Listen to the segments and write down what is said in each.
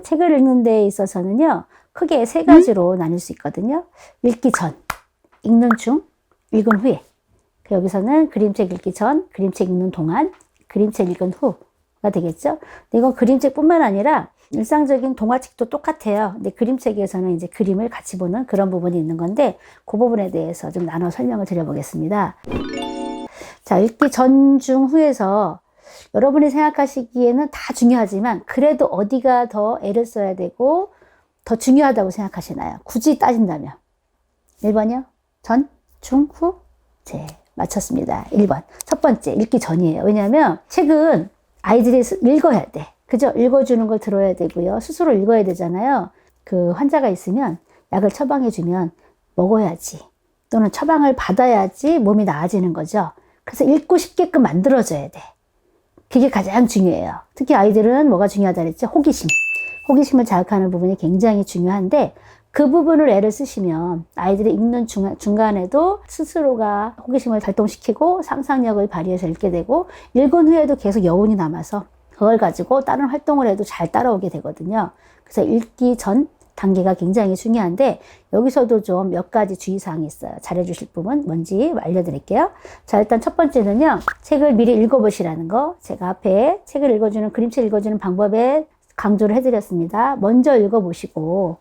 책을 읽는 데 있어서는요, 크게 세 가지로 나눌 수 있거든요. 읽기 전, 읽는 중, 읽은 후에. 여기서는 그림책 읽기 전, 그림책 읽는 동안, 그림책 읽은 후가 되겠죠. 근데 이건 그림책뿐만 아니라 일상적인 동화책도 똑같아요. 근데 그림책에서는 이제 그림을 같이 보는 그런 부분이 있는 건데, 그 부분에 대해서 좀 나눠 설명을 드려보겠습니다. 자, 읽기 전, 중, 후에서 여러분이 생각하시기에는 다 중요하지만 그래도 어디가 더 애를 써야 되고 더 중요하다고 생각하시나요? 굳이 따진다면. 1번이요? 전, 중, 후? 네, 맞췄습니다. 1번. 첫 번째, 읽기 전이에요. 왜냐하면 책은 아이들이 읽어야 돼. 그죠? 읽어주는 걸 들어야 되고요. 스스로 읽어야 되잖아요. 그 환자가 있으면 약을 처방해주면 먹어야지. 또는 처방을 받아야지 몸이 나아지는 거죠. 그래서 읽고 싶게끔 만들어줘야 돼. 그게 가장 중요해요. 특히 아이들은 뭐가 중요하다 그랬죠? 호기심. 호기심을 자극하는 부분이 굉장히 중요한데 그 부분을 애를 쓰시면 아이들이 읽는 중간에도 스스로가 호기심을 발동시키고 상상력을 발휘해서 읽게 되고 읽은 후에도 계속 여운이 남아서 그걸 가지고 다른 활동을 해도 잘 따라오게 되거든요. 그래서 읽기 전 단계가 굉장히 중요한데 여기서도 좀 몇 가지 주의사항이 있어요. 잘해주실 부분 뭔지 알려드릴게요. 자, 일단 첫 번째는요. 책을 미리 읽어보시라는 거. 제가 앞에 책을 읽어주는 그림책 읽어주는 방법에 강조를 해드렸습니다. 먼저 읽어보시고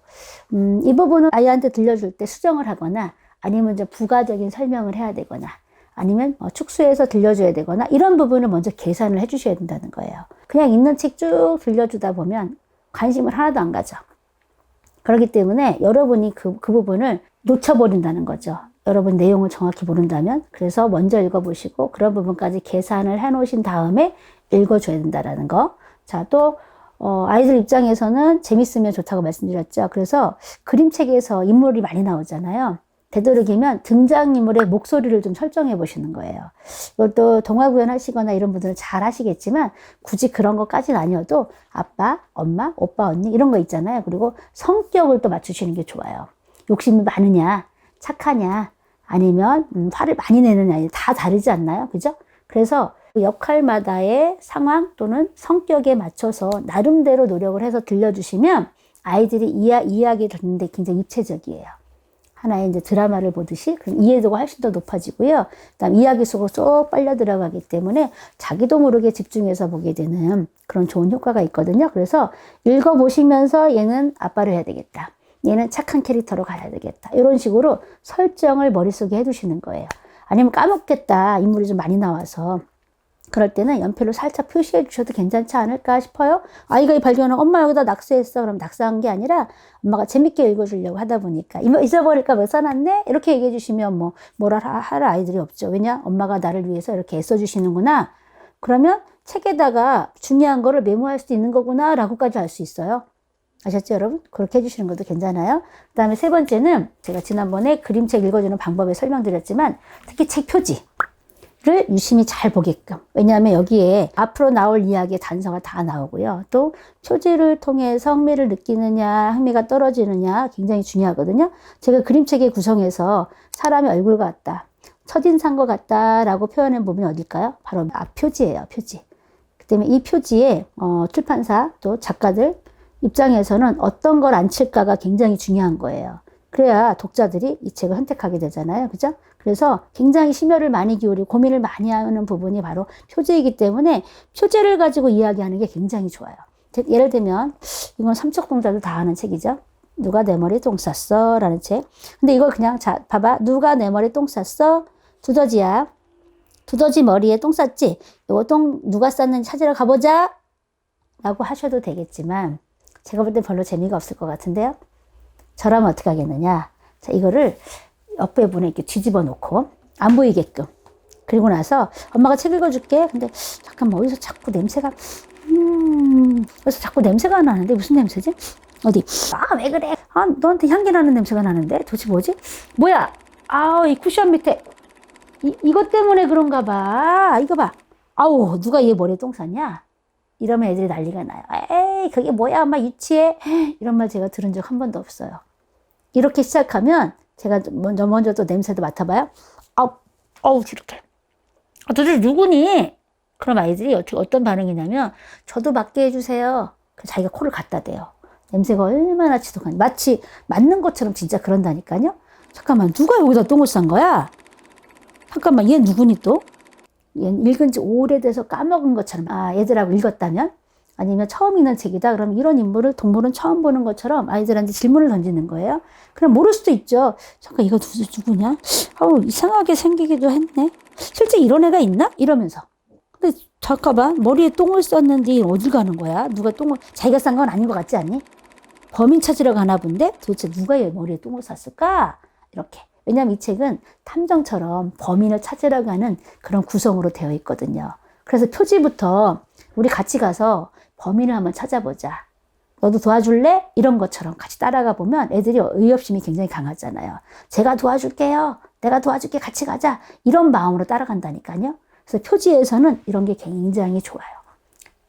이 부분은 아이한테 들려줄 때 수정을 하거나 아니면 좀 부가적인 설명을 해야 되거나 아니면 축소해서 들려줘야 되거나 이런 부분을 먼저 계산을 해주셔야 된다는 거예요. 그냥 읽는 책 쭉 들려주다 보면 관심을 하나도 안 가죠. 그렇기 때문에 여러분이 그 부분을 놓쳐버린다는 거죠. 여러분 내용을 정확히 모른다면. 그래서 먼저 읽어보시고 그런 부분까지 계산을 해놓으신 다음에 읽어줘야 된다는 거. 자, 또 아이들 입장에서는 재밌으면 좋다고 말씀드렸죠. 그래서 그림책에서 인물이 많이 나오잖아요. 되도록이면 등장인물의 목소리를 좀 설정해 보시는 거예요. 이것도 동화 구연 하시거나 이런 분들은 잘 하시겠지만 굳이 그런 것까지는 아니어도 아빠, 엄마, 오빠, 언니 이런 거 있잖아요. 그리고 성격을 또 맞추시는 게 좋아요. 욕심이 많으냐, 착하냐, 아니면 화를 많이 내느냐 다 다르지 않나요? 그죠? 그래서 역할마다의 상황 또는 성격에 맞춰서 나름대로 노력을 해서 들려주시면 아이들이 이야기 듣는데 굉장히 입체적이에요. 하나의 이제 드라마를 보듯이 그럼 이해도가 훨씬 더 높아지고요. 그다음 이야기 속으로 쏙 빨려 들어가기 때문에 자기도 모르게 집중해서 보게 되는 그런 좋은 효과가 있거든요. 그래서 읽어보시면서 얘는 아빠를 해야 되겠다. 얘는 착한 캐릭터로 가야 되겠다. 이런 식으로 설정을 머릿속에 해두시는 거예요. 아니면 까먹겠다. 인물이 좀 많이 나와서. 그럴 때는 연필로 살짝 표시해 주셔도 괜찮지 않을까 싶어요. 아이가 발견하면 엄마 여기다 낙서했어. 그럼 낙서한 게 아니라 엄마가 재밌게 읽어주려고 하다 보니까 잊어버릴까 봐 써놨네? 이렇게 얘기해 주시면 뭐라 할 아이들이 없죠. 왜냐? 엄마가 나를 위해서 이렇게 애써주시는구나. 그러면 책에다가 중요한 거를 메모할 수도 있는 거구나 라고까지 알 수 있어요. 아셨죠, 여러분? 그렇게 해주시는 것도 괜찮아요. 그 다음에 세 번째는 제가 지난번에 그림책 읽어주는 방법에 설명드렸지만 특히 책 표지. 를 유심히 잘 보게끔. 왜냐하면 여기에 앞으로 나올 이야기의 단서가 다 나오고요. 또 표지를 통해서 흥미를 느끼느냐, 흥미가 떨어지느냐 굉장히 중요하거든요. 제가 그림책의 구성에서 사람의 얼굴 같다, 첫인상과 같다라고 표현한 부분이 어딜까요? 바로 앞표지예요, 표지. 그 때문에 이 표지에 출판사 또 작가들 입장에서는 어떤 걸 안 칠까가 굉장히 중요한 거예요. 그래야 독자들이 이 책을 선택하게 되잖아요. 그죠? 그래서 굉장히 심혈을 많이 기울이고 고민을 많이 하는 부분이 바로 표제이기 때문에 표제를 가지고 이야기하는 게 굉장히 좋아요. 예를 들면 이건 삼척동자도 다 아는 책이죠. 누가 내 머리에 똥 쌌어? 라는 책. 근데 이걸 그냥 자 봐봐. 누가 내 머리에 똥 쌌어? 두더지야. 두더지 머리에 똥 쌌지? 이거 똥 누가 쌌는지 찾으러 가보자. 라고 하셔도 되겠지만 제가 볼 때 별로 재미가 없을 것 같은데요. 저라면 어떻게 하겠느냐. 자, 이거를 옆에 분에 이렇게 뒤집어 놓고 안 보이게끔. 그리고 나서 엄마가 책 읽어줄게. 근데 잠깐만 어디서 자꾸 냄새가 그래서 자꾸 냄새가 나는데 무슨 냄새지? 어디? 아, 왜 그래? 아, 너한테 향기 나는 냄새가 나는데 도대체 뭐지? 뭐야? 이 쿠션 밑에 이것 때문에 그런가 봐. 이거 봐. 아우, 누가 얘 머리에 똥 쌌냐? 이러면 애들이 난리가 나요. 에이, 그게 뭐야? 엄마 유치해? 이런 말 제가 들은 적 한 번도 없어요. 이렇게 시작하면 제가 먼저 또 냄새도 맡아봐요. 아우, 이렇게. 도대체 누구니? 그럼 아이들이 어떤 반응이냐면, 저도 맡게 해주세요. 그래서 자기가 코를 갖다 대요. 냄새가 얼마나 지독한지. 마치 맞는 것처럼 진짜 그런다니까요. 잠깐만, 누가 여기다 똥을 싼 거야? 잠깐만, 얘 누구니 또? 얘는 읽은 지 오래돼서 까먹은 것처럼, 얘들하고 읽었다면? 아니면 처음 읽는 책이다. 그럼 이런 인물을, 동물은 처음 보는 것처럼 아이들한테 질문을 던지는 거예요. 그럼 모를 수도 있죠. 잠깐, 이거 누구냐? 이상하게 생기기도 했네. 실제 이런 애가 있나? 이러면서. 근데 잠깐만, 머리에 똥을 쌌는데 어딜 가는 거야? 누가 똥을, 자기가 싼 건 아닌 것 같지 않니? 범인 찾으러 가나 본데 도대체 누가 얘 머리에 똥을 쌌을까? 이렇게. 왜냐하면 이 책은 탐정처럼 범인을 찾으러 가는 그런 구성으로 되어 있거든요. 그래서 표지부터 우리 같이 가서 범인을 한번 찾아보자. 너도 도와줄래? 이런 것처럼 같이 따라가 보면 애들이 의협심이 굉장히 강하잖아요. 제가 도와줄게요. 내가 도와줄게. 같이 가자. 이런 마음으로 따라간다니까요. 그래서 표지에서는 이런 게 굉장히 좋아요.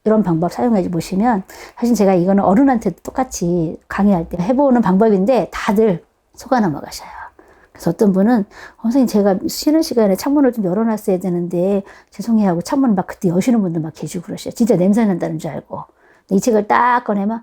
이런 방법 사용해 보시면, 사실 제가 이거는 어른한테도 똑같이 강의할 때 해보는 방법인데 다들 속아 넘어가셔요. 그래서 어떤 분은 선생님, 제가 쉬는 시간에 창문을 좀 열어놨어야 되는데 죄송해요 하고 창문을 막 그때 여시는 분들 막 계시고 그러셔요. 진짜 냄새 난다는 줄 알고. 이 책을 딱 꺼내면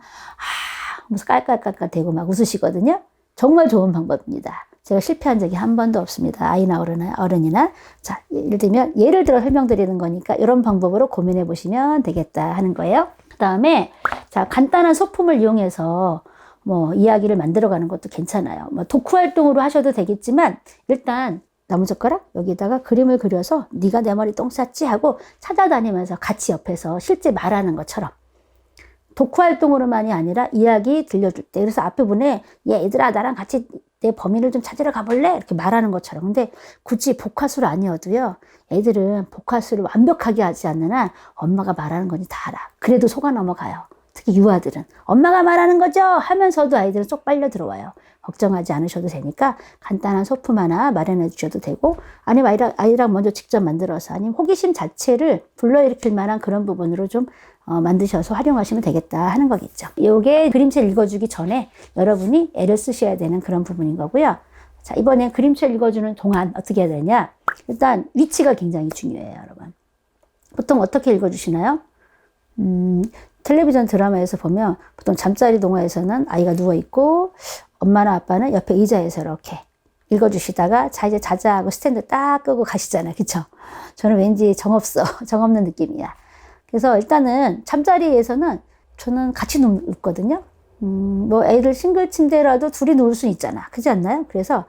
무슨 깔깔깔깔 대고 막 웃으시거든요. 정말 좋은 방법입니다. 제가 실패한 적이 한 번도 없습니다. 아이나 어른이나. 자, 예를 들면, 예를 들어 설명드리는 거니까 이런 방법으로 고민해 보시면 되겠다 하는 거예요. 그 다음에, 자, 간단한 소품을 이용해서 이야기를 만들어 가는 것도 괜찮아요. 독후 활동으로 하셔도 되겠지만, 일단, 나무젓가락 여기다가 그림을 그려서 네가 내 머리 똥 쌌지 하고 찾아다니면서 같이 옆에서 실제 말하는 것처럼. 독후 활동으로만이 아니라 이야기 들려줄 때. 그래서 앞에 분에, 얘들아, 나랑 같이 내 범인을 좀 찾으러 가볼래? 이렇게 말하는 것처럼. 근데 굳이 복화술 아니어도요, 애들은 복화술을 완벽하게 하지 않는 한 엄마가 말하는 건지 다 알아. 그래도 속아 넘어가요. 특히 유아들은. 엄마가 말하는 거죠? 하면서도 아이들은 쏙 빨려 들어와요. 걱정하지 않으셔도 되니까 간단한 소품 하나 마련해 주셔도 되고, 아니면 아이랑 먼저 직접 만들어서, 아니면 호기심 자체를 불러일으킬 만한 그런 부분으로 좀 만드셔서 활용하시면 되겠다 하는 거겠죠. 이게 그림책 읽어주기 전에 여러분이 애를 쓰셔야 되는 그런 부분인 거고요. 자, 이번엔 그림책 읽어주는 동안 어떻게 해야 되냐? 일단 위치가 굉장히 중요해요, 여러분. 보통 어떻게 읽어주시나요? 텔레비전 드라마에서 보면 보통 잠자리 동화에서는 아이가 누워있고 엄마나 아빠는 옆에 의자에서 이렇게 읽어주시다가 자, 이제 자자 하고 스탠드 딱 끄고 가시잖아요. 그쵸? 저는 왠지 정없는 느낌이야. 그래서 일단은 잠자리에서는 저는 같이 눕거든요. 애들 싱글 침대라도 둘이 누울 수 있잖아. 그렇지 않나요? 그래서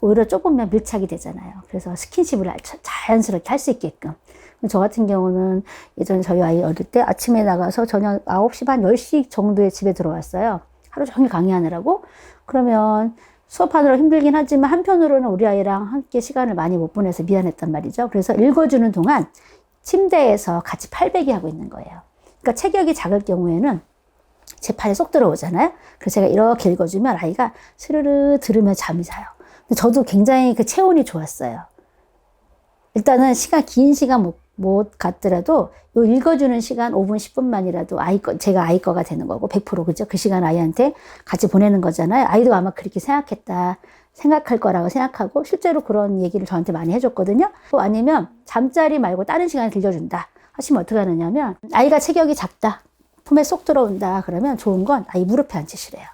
오히려 조금만 밀착이 되잖아요. 그래서 스킨십을 자연스럽게 할 수 있게끔. 저 같은 경우는 예전에 저희 아이 어릴 때 아침에 나가서 저녁 9시 반, 10시 정도에 집에 들어왔어요. 하루 종일 강의하느라고. 그러면 수업하느라 힘들긴 하지만 한편으로는 우리 아이랑 함께 시간을 많이 못 보내서 미안했단 말이죠. 그래서 읽어주는 동안 침대에서 같이 팔베기 하고 있는 거예요. 그러니까 체격이 작을 경우에는 제 팔에 쏙 들어오잖아요. 그래서 제가 이렇게 읽어주면 아이가 스르르 들으며 잠이 자요. 근데 저도 굉장히 그 체온이 좋았어요. 일단은 긴 시간 못 갔더라도 요 읽어주는 시간 5분, 10분만이라도 제가 아이 거가 되는 거고 100% 그죠? 그 시간 아이한테 같이 보내는 거잖아요. 아이도 아마 그렇게 생각할 거라고 생각하고 실제로 그런 얘기를 저한테 많이 해줬거든요. 또 아니면 잠자리 말고 다른 시간에 들려준다 하시면 어떻게 하느냐면 아이가 체격이 작다. 품에 쏙 들어온다. 그러면 좋은 건 아이 무릎에 앉히시래요.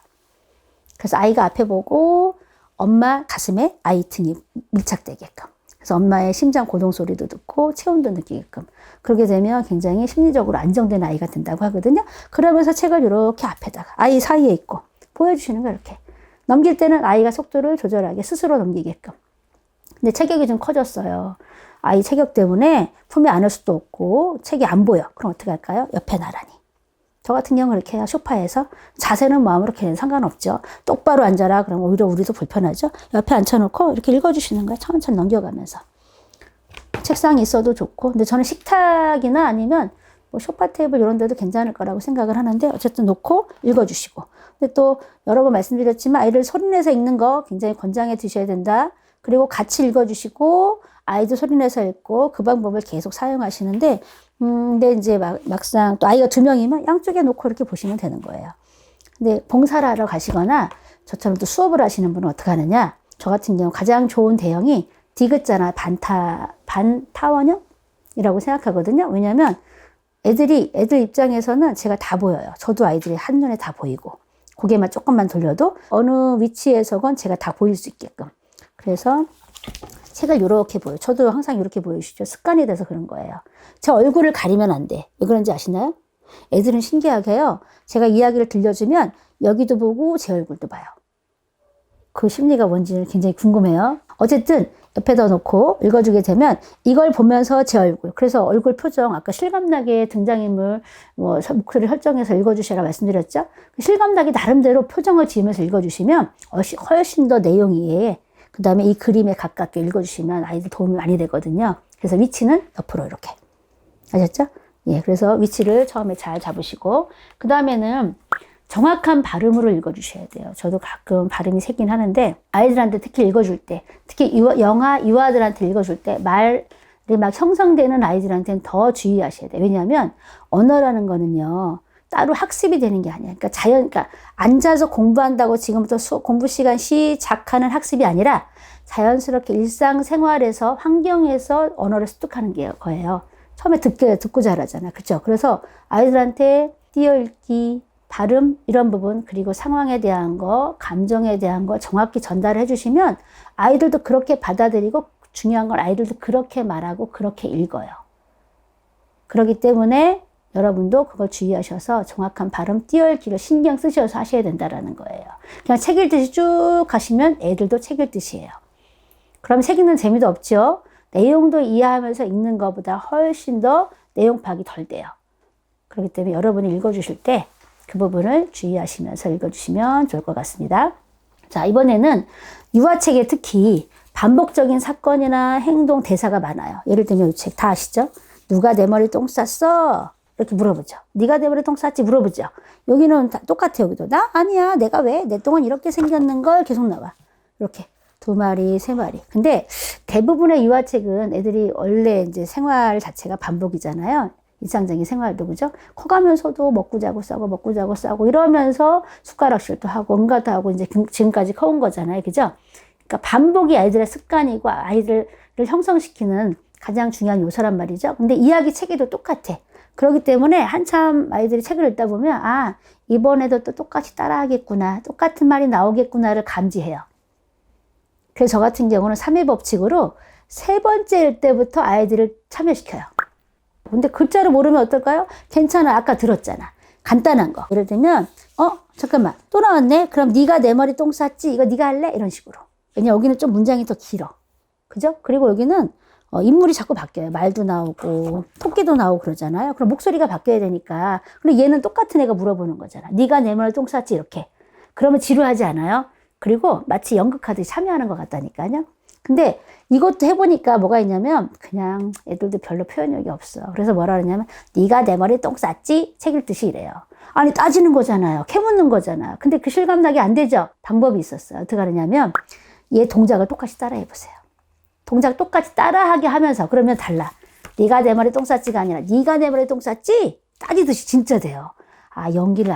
그래서 아이가 앞에 보고 엄마 가슴에 아이 등이 밀착되게끔. 그래서 엄마의 심장 고동 소리도 듣고 체온도 느끼게끔. 그렇게 되면 굉장히 심리적으로 안정된 아이가 된다고 하거든요. 그러면서 책을 이렇게 앞에다가 아이 사이에 있고 보여주시는 거예요. 이렇게. 넘길 때는 아이가 속도를 조절하게 스스로 넘기게끔. 근데 체격이 좀 커졌어요. 아이 체격 때문에 품에 안을 수도 없고 책이 안 보여. 그럼 어떻게 할까요? 옆에 나란히. 저 같은 경우는 이렇게 해요. 소파에서. 자세는 마음으로 걔는 상관없죠. 똑바로 앉아라. 그럼 오히려 우리도 불편하죠. 옆에 앉혀놓고 이렇게 읽어주시는 거예요. 천천히 넘겨가면서. 책상이 있어도 좋고. 근데 저는 식탁이나 아니면 소파 테이블 이런 데도 괜찮을 거라고 생각을 하는데 어쨌든 놓고 읽어주시고. 근데 또 여러 번 말씀드렸지만 아이를 소리내서 읽는 거 굉장히 권장해 두셔야 된다. 그리고 같이 읽어주시고 아이도 소리내서 읽고 그 방법을 계속 사용하시는데 근데 이제 막상 또 아이가 2명이면 양쪽에 놓고 이렇게 보시면 되는 거예요. 근데 봉사를 하러 가시거나 저처럼 또 수업을 하시는 분은 어떻게 하느냐? 저 같은 경우 가장 좋은 대형이 디귿자나 반타원형이라고 생각하거든요. 왜냐면 애들 입장에서는 제가 다 보여요. 저도 아이들이 한눈에 다 보이고. 고개만 조금만 돌려도 어느 위치에서건 제가 다 보일 수 있게끔. 그래서 책을 이렇게 보여요. 저도 항상 이렇게 보여주시죠. 습관이 돼서 그런 거예요. 제 얼굴을 가리면 안 돼. 왜 그런지 아시나요? 애들은 신기하게요. 제가 이야기를 들려주면 여기도 보고 제 얼굴도 봐요. 그 심리가 뭔지는 굉장히 궁금해요. 어쨌든 옆에다 놓고 읽어주게 되면 이걸 보면서 제 얼굴, 그래서 얼굴 표정, 아까 실감나게 등장인물 목소리 설정해서 읽어주시라 말씀드렸죠. 실감나게 나름대로 표정을 지으면서 읽어주시면 훨씬 더 내용이, 그 다음에 이 그림에 가깝게 읽어주시면 아이들 도움이 많이 되거든요. 그래서 위치는 옆으로 이렇게. 아셨죠? 예, 그래서 위치를 처음에 잘 잡으시고, 그 다음에는 정확한 발음으로 읽어주셔야 돼요. 저도 가끔 발음이 새긴 하는데, 아이들한테 특히 읽어줄 때, 특히 영아, 유아들한테 읽어줄 때, 말이 막 형성되는 아이들한테는 더 주의하셔야 돼요. 왜냐하면, 언어라는 거는요, 따로 학습이 되는 게 아니야. 그러니까 그러니까 앉아서 공부한다고 지금부터 공부 시간 시작하는 학습이 아니라, 자연스럽게 일상생활에서, 환경에서 언어를 습득하는 거예요. 처음에 듣고 잘하잖아. 그쵸? 그래서 아이들한테 띄어읽기, 발음, 이런 부분, 그리고 상황에 대한 거, 감정에 대한 거 정확히 전달을 해주시면 아이들도 그렇게 받아들이고, 중요한 건 아이들도 그렇게 말하고 그렇게 읽어요. 그렇기 때문에 여러분도 그걸 주의하셔서 정확한 발음, 띄어읽기를 신경 쓰셔서 하셔야 된다는 거예요. 그냥 책 읽듯이 쭉 가시면 애들도 책 읽듯이에요. 그럼 책 읽는 재미도 없죠? 내용도 이해하면서 읽는 것보다 훨씬 더 내용 파악이 덜 돼요. 그렇기 때문에 여러분이 읽어주실 때 그 부분을 주의하시면서 읽어주시면 좋을 것 같습니다. 자, 이번에는 유아책에 특히 반복적인 사건이나 행동, 대사가 많아요. 예를 들면 이 책 다 아시죠? 누가 내 머리 똥 쌌어? 이렇게 물어보죠. 네가 내 머리 똥 쌌지? 물어보죠. 여기는 다 똑같아요. 여기도. 나? 아니야. 내가 왜? 내 똥은 이렇게 생겼는 걸 계속 나와. 이렇게. 2마리, 3마리. 근데 대부분의 유아책은 애들이 원래 이제 생활 자체가 반복이잖아요. 일상적인 생활도, 그죠? 커가면서도 먹고 자고 싸고 먹고 자고 싸고 이러면서 숟가락질도 하고 응가도 하고 이제 지금까지 커온 거잖아요. 그죠? 그러니까 반복이 아이들의 습관이고 아이들을 형성시키는 가장 중요한 요소란 말이죠. 근데 이야기 체계도 똑같아. 그렇기 때문에 한참 아이들이 책을 읽다 보면, 아, 이번에도 또 똑같이 따라하겠구나. 똑같은 말이 나오겠구나를 감지해요. 그래서 저 같은 경우는 3회 법칙으로 3번째일 때부터 아이들을 참여시켜요. 근데 글자를 모르면 어떨까요? 괜찮아. 아까 들었잖아. 간단한 거. 예를 들면, 잠깐만. 또 나왔네? 그럼 네가 내 머리 똥 쌌지? 이거 네가 할래? 이런 식으로. 왜냐면 여기는 좀 문장이 더 길어. 그죠? 그리고 여기는 인물이 자꾸 바뀌어요. 말도 나오고 토끼도 나오고 그러잖아요. 그럼 목소리가 바뀌어야 되니까. 근데 얘는 똑같은 애가 물어보는 거잖아. 네가 내 머리 똥 쌌지? 이렇게. 그러면 지루하지 않아요? 그리고 마치 연극하듯이 참여하는 것 같다니까요. 근데 이것도 해보니까 뭐가 있냐면 그냥 애들도 별로 표현력이 없어. 그래서 뭐라 그러냐면 네가 내 머리 똥 쌌지? 책 읽듯이 이래요. 아니 따지는 거잖아요. 캐묻는 거잖아요. 근데 그 실감나게 안 되죠? 방법이 있었어요. 어떻게 하느냐면 얘 동작을 똑같이 따라해보세요. 동작 똑같이 따라하게 하면서 그러면 달라. 네가 내 머리 똥 쌌지가 아니라 네가 내 머리 똥 쌌지? 따지듯이 진짜 돼요. 아, 연기를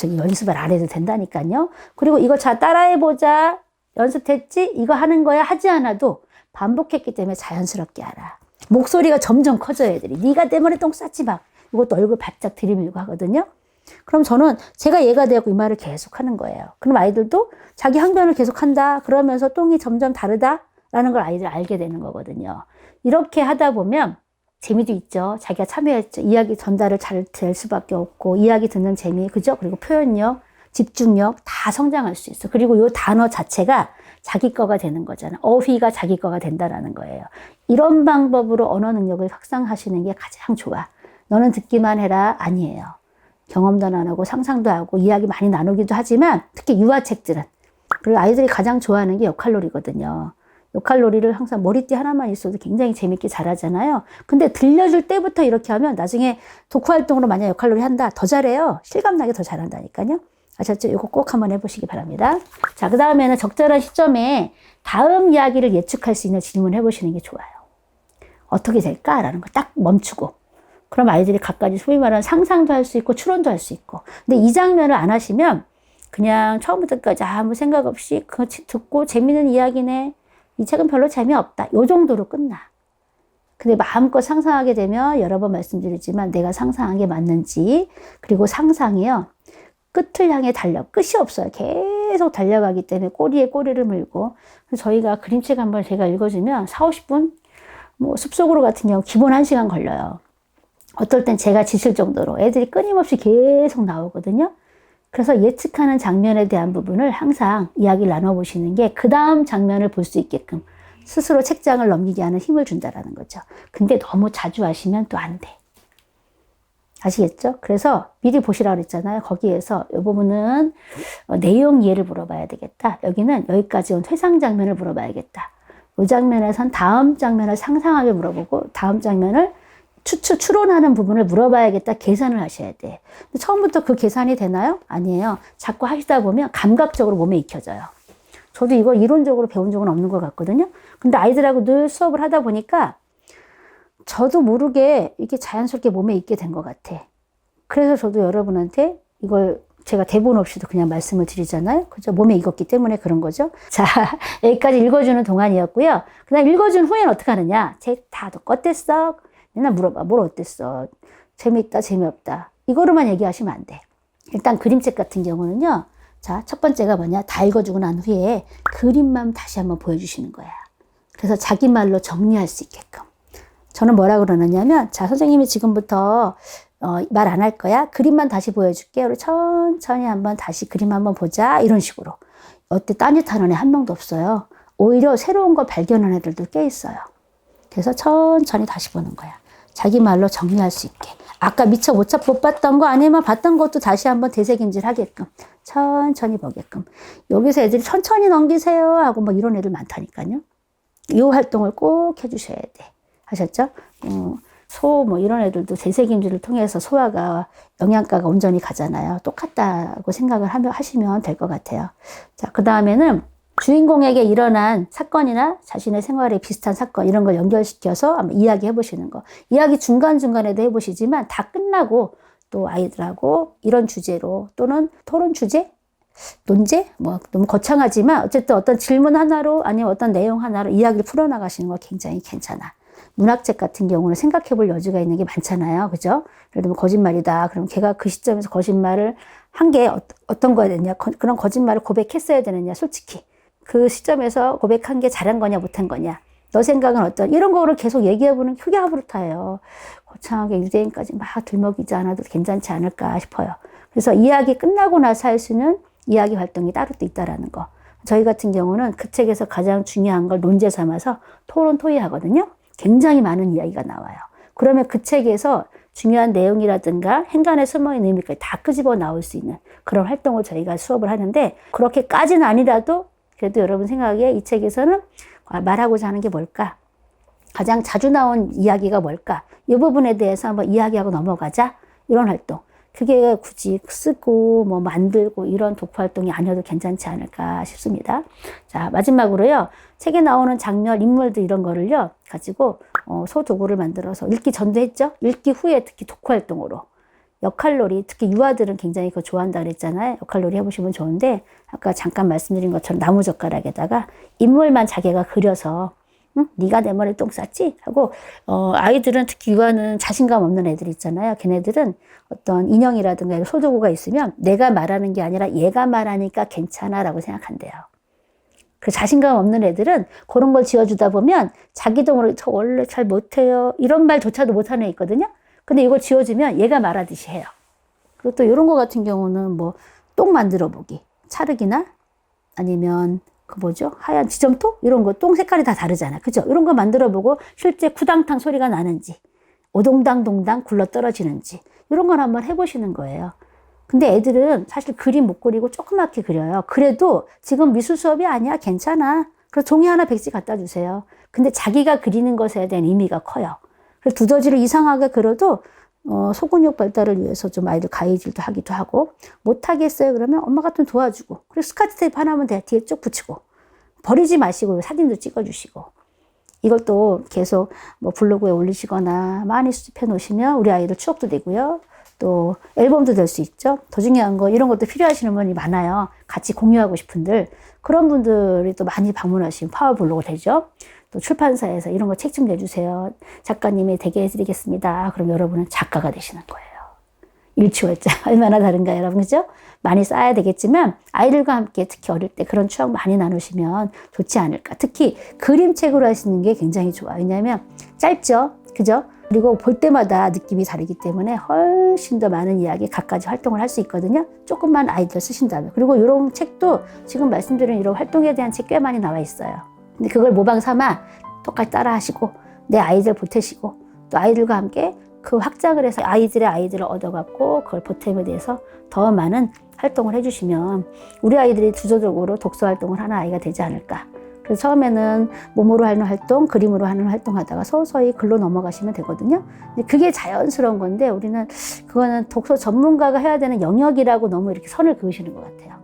연습을 안 해도 된다니까요. 그리고 이거 잘 따라해보자. 연습했지? 이거 하는 거야? 하지 않아도 반복했기 때문에 자연스럽게 알아. 목소리가 점점 커져요, 애들이. 네가 내 머리 똥 쌌지 막. 이것도 얼굴 바짝 들이밀고 하거든요. 그럼 저는 제가 얘가 되고 이 말을 계속 하는 거예요. 그럼 아이들도 자기 항변을 계속 한다. 그러면서 똥이 점점 다르다라는 걸 아이들 알게 되는 거거든요. 이렇게 하다 보면 재미도 있죠. 자기가 참여했죠. 이야기 전달을 잘 될 수밖에 없고 이야기 듣는 재미, 그죠? 그리고 표현력, 집중력 다 성장할 수 있어. 그리고 이 단어 자체가 자기 거가 되는 거잖아. 어휘가 자기 거가 된다라는 거예요. 이런 방법으로 언어 능력을 확장하시는 게 가장 좋아. 너는 듣기만 해라. 아니에요. 경험도 나누고 상상도 하고 이야기 많이 나누기도 하지만 특히 유아책들은 그리고 아이들이 가장 좋아하는 게 역할놀이거든요. 역할놀이를 항상 머리띠 하나만 있어도 굉장히 재밌게 잘하잖아요. 근데 들려줄 때부터 이렇게 하면 나중에 독후활동으로 만약 역할놀이 한다. 더 잘해요. 실감나게 더 잘한다니까요. 아셨죠? 이거 꼭 한번 해보시기 바랍니다. 자, 그 다음에는 적절한 시점에 다음 이야기를 예측할 수 있는 질문을 해보시는 게 좋아요. 어떻게 될까라는 거 딱 멈추고. 그럼 아이들이 갖가지 소위 말하는 상상도 할 수 있고 추론도 할 수 있고. 근데 이 장면을 안 하시면 그냥 처음부터 끝까지 아무 생각 없이 그거 듣고 재밌는 이야기네. 이 책은 별로 재미없다. 요 정도로 끝나. 근데 마음껏 상상하게 되면 여러 번 말씀드리지만 내가 상상한 게 맞는지 그리고 상상이요. 끝을 향해 끝이 없어요. 계속 달려가기 때문에 꼬리에 꼬리를 물고. 그래서 저희가 그림책 한번 제가 읽어주면 4, 50분? 뭐 숲속으로 같은 경우 기본 1시간 걸려요. 어떨 땐 제가 지칠 정도로 애들이 끊임없이 계속 나오거든요. 그래서 예측하는 장면에 대한 부분을 항상 이야기를 나눠보시는 게 그 다음 장면을 볼 수 있게끔 스스로 책장을 넘기게 하는 힘을 준다라는 거죠. 근데 너무 자주 하시면 또 안 돼. 아시겠죠? 그래서 미리 보시라고 그랬잖아요. 거기에서 이 부분은 내용 이해를 물어봐야 되겠다. 여기는 여기까지 온 회상 장면을 물어봐야겠다. 이 장면에선 다음 장면을 상상하게 물어보고 다음 장면을 추론하는 부분을 물어봐야겠다. 계산을 하셔야 돼. 근데 처음부터 그 계산이 되나요? 아니에요. 자꾸 하시다 보면 감각적으로 몸에 익혀져요. 저도 이거 이론적으로 배운 적은 없는 것 같거든요. 근데 아이들하고 늘 수업을 하다 보니까 저도 모르게 이게 자연스럽게 몸에 익게 된 것 같아. 그래서 저도 여러분한테 이걸 제가 대본 없이도 그냥 말씀을 드리잖아요. 그죠? 몸에 익었기 때문에 그런 거죠. 자, 여기까지 읽어주는 동안이었고요. 그 다음 읽어준 후에는 어떻게 하느냐. 책 다 어땠어? 맨날 물어봐. 뭘 어땠어? 재미있다, 재미없다. 이거로만 얘기하시면 안 돼. 일단 그림책 같은 경우는요. 자, 첫 번째가 뭐냐. 다 읽어주고 난 후에 그림만 다시 한번 보여주시는 거야. 그래서 자기 말로 정리할 수 있게끔. 저는 뭐라 그러느냐면, 자, 선생님이 지금부터 말 안 할 거야. 그림만 다시 보여줄게. 우리 천천히 한번 다시 그림 한번 보자. 이런 식으로. 어때? 딴짓하는 애 한 명도 없어요. 오히려 새로운 걸 발견하는 애들도 꽤 있어요. 그래서 천천히 다시 보는 거야. 자기 말로 정리할 수 있게. 아까 미처 못 봤던 거 아니면 봤던 것도 다시 한번 되새김질 하게끔. 천천히 보게끔. 여기서 애들이 천천히 넘기세요 하고 뭐 이런 애들 많다니까요. 이 활동을 꼭 해주셔야 돼. 하셨죠? 뭐 이런 애들도 되새김질을 통해서 소화가 영양가가 온전히 가잖아요. 똑같다고 생각을 하시면 될 것 같아요. 자, 그 다음에는 주인공에게 일어난 사건이나 자신의 생활에 비슷한 사건 이런 걸 연결시켜서 한번 이야기해 보시는 거. 이야기 중간중간에도 해보시지만 다 끝나고 또 아이들하고 이런 주제로 또는 토론 주제? 논제? 뭐 너무 거창하지만 어쨌든 어떤 질문 하나로 아니면 어떤 내용 하나로 이야기를 풀어나가시는 거 굉장히 괜찮아. 문학책 같은 경우는 생각해 볼 여지가 있는 게 많잖아요. 그죠? 예를 들면 거짓말이다. 그럼 걔가 그 시점에서 거짓말을 한 게 어떤 거야 되냐? 그런 거짓말을 고백했어야 되느냐? 솔직히. 그 시점에서 고백한 게 잘한 거냐 못한 거냐. 너 생각은 어떤 이런 거를 계속 얘기해보는 흑야브루타예요. 거창하게 유대인까지 막 들먹이지 않아도 괜찮지 않을까 싶어요. 그래서 이야기 끝나고 나서 할 수 있는 이야기 활동이 따로 또 있다라는 거. 저희 같은 경우는 그 책에서 가장 중요한 걸 논제 삼아서 토론 토의하거든요. 굉장히 많은 이야기가 나와요. 그러면 그 책에서 중요한 내용이라든가 행간에 숨어있는 의미까지 다 끄집어 나올 수 있는 그런 활동을 저희가 수업을 하는데 그렇게까지는 아니라도 그래도 여러분 생각에 이 책에서는 말하고자 하는 게 뭘까? 가장 자주 나온 이야기가 뭘까? 이 부분에 대해서 한번 이야기하고 넘어가자. 이런 활동. 그게 굳이 쓰고 뭐 만들고 이런 독후 활동이 아니어도 괜찮지 않을까 싶습니다. 자, 마지막으로요. 책에 나오는 장면, 인물들 이런 거를요. 가지고 소도구를 만들어서 읽기 전도 했죠. 읽기 후에 특히 독후 활동으로. 역할놀이, 특히 유아들은 굉장히 그거 좋아한다 그랬잖아요. 역할놀이 해보시면 좋은데 아까 잠깐 말씀드린 것처럼 나무젓가락에다가 인물만 자기가 그려서 응? 네가 내 머리에 똥 쌌지? 하고 아이들은 특히 유아는 자신감 없는 애들 있잖아요. 걔네들은 어떤 인형이라든가 소도구가 있으면 내가 말하는 게 아니라 얘가 말하니까 괜찮아 라고 생각한대요. 그 자신감 없는 애들은 그런 걸 지어주다 보면 자기도 모르게 저 원래 잘 못해요. 이런 말조차도 못하는 애 있거든요. 근데 이걸 지어주면 얘가 말하듯이 해요. 그리고 또 이런 거 같은 경우는 뭐 똥 만들어 보기. 찰흙이나 아니면 그 뭐죠? 하얀 지점토? 이런 거 똥 색깔이 다 다르잖아요. 그죠? 이런 거 만들어 보고 실제 쿠당탕 소리가 나는지 오동당동당 굴러 떨어지는지 이런 걸 한번 해보시는 거예요. 근데 애들은 사실 그림 못 그리고 조그맣게 그려요. 그래도 지금 미술 수업이 아니야. 괜찮아. 그래서 종이 하나 백지 갖다 주세요. 근데 자기가 그리는 것에 대한 의미가 커요. 그래서 두더지를 이상하게 그려도 소근육 발달을 위해서 좀 아이들 가위질도 하기도 하고 못하겠어요 그러면 엄마가 좀 도와주고 그리고 스카치 테이프 하나면 뒤에 쭉 붙이고 버리지 마시고 사진도 찍어주시고 이것도 계속 뭐 블로그에 올리시거나 많이 수집해 놓으시면 우리 아이들 추억도 되고요. 또 앨범도 될 수 있죠. 더 중요한 거 이런 것도 필요하시는 분이 많아요. 같이 공유하고 싶은들 그런 분들이 또 많이 방문하시면 파워블로그 되죠. 또 출판사에서 이런 거 책 좀 내주세요. 작가님이 되게 해드리겠습니다. 그럼 여러분은 작가가 되시는 거예요. 일치월장 얼마나 다른가요, 여러분? 그죠? 많이 쌓아야 되겠지만 아이들과 함께 특히 어릴 때 그런 추억 많이 나누시면 좋지 않을까. 특히 그림책으로 하시는 게 굉장히 좋아요. 왜냐하면 짧죠, 그죠? 그리고 볼 때마다 느낌이 다르기 때문에 훨씬 더 많은 이야기, 갖가지 활동을 할 수 있거든요. 조금만 아이들 쓰신다면. 그리고 이런 책도 지금 말씀드린 이런 활동에 대한 책 꽤 많이 나와 있어요. 근데 그걸 모방 삼아 똑같이 따라 하시고 내 아이들 보태시고 또 아이들과 함께 그 확장을 해서 아이들의 아이들을 얻어갖고 그걸 보탬에 대해서 더 많은 활동을 해주시면 우리 아이들이 주도적으로 독서 활동을 하는 아이가 되지 않을까. 그래서 처음에는 몸으로 하는 활동, 그림으로 하는 활동 하다가 서서히 글로 넘어가시면 되거든요. 그게 자연스러운 건데 우리는 그거는 독서 전문가가 해야 되는 영역이라고 너무 이렇게 선을 그으시는 것 같아요.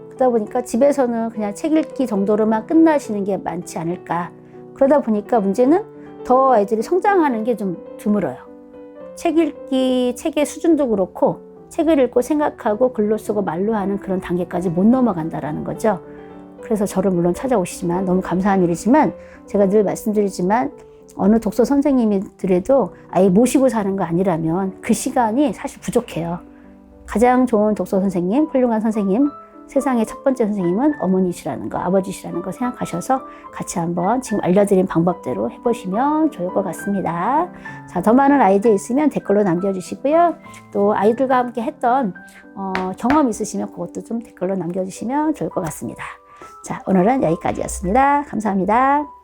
그러다 보니까 집에서는 그냥 책 읽기 정도로만 끝나시는 게 많지 않을까. 그러다 보니까 문제는 더 아이들이 성장하는 게 좀 드물어요. 책 읽기, 책의 수준도 그렇고 책을 읽고 생각하고 글로 쓰고 말로 하는 그런 단계까지 못 넘어간다라는 거죠. 그래서 저를 물론 찾아오시지만 너무 감사한 일이지만 제가 늘 말씀드리지만 어느 독서 선생님이더라도 아예 모시고 사는 거 아니라면 그 시간이 사실 부족해요. 가장 좋은 독서 선생님, 훌륭한 선생님, 세상의 첫 번째 선생님은 어머니시라는 거, 아버지시라는 거 생각하셔서 같이 한번 지금 알려드린 방법대로 해보시면 좋을 것 같습니다. 자, 더 많은 아이디어 있으면 댓글로 남겨주시고요. 또 아이들과 함께 했던 경험 있으시면 그것도 좀 댓글로 남겨주시면 좋을 것 같습니다. 자, 오늘은 여기까지였습니다. 감사합니다.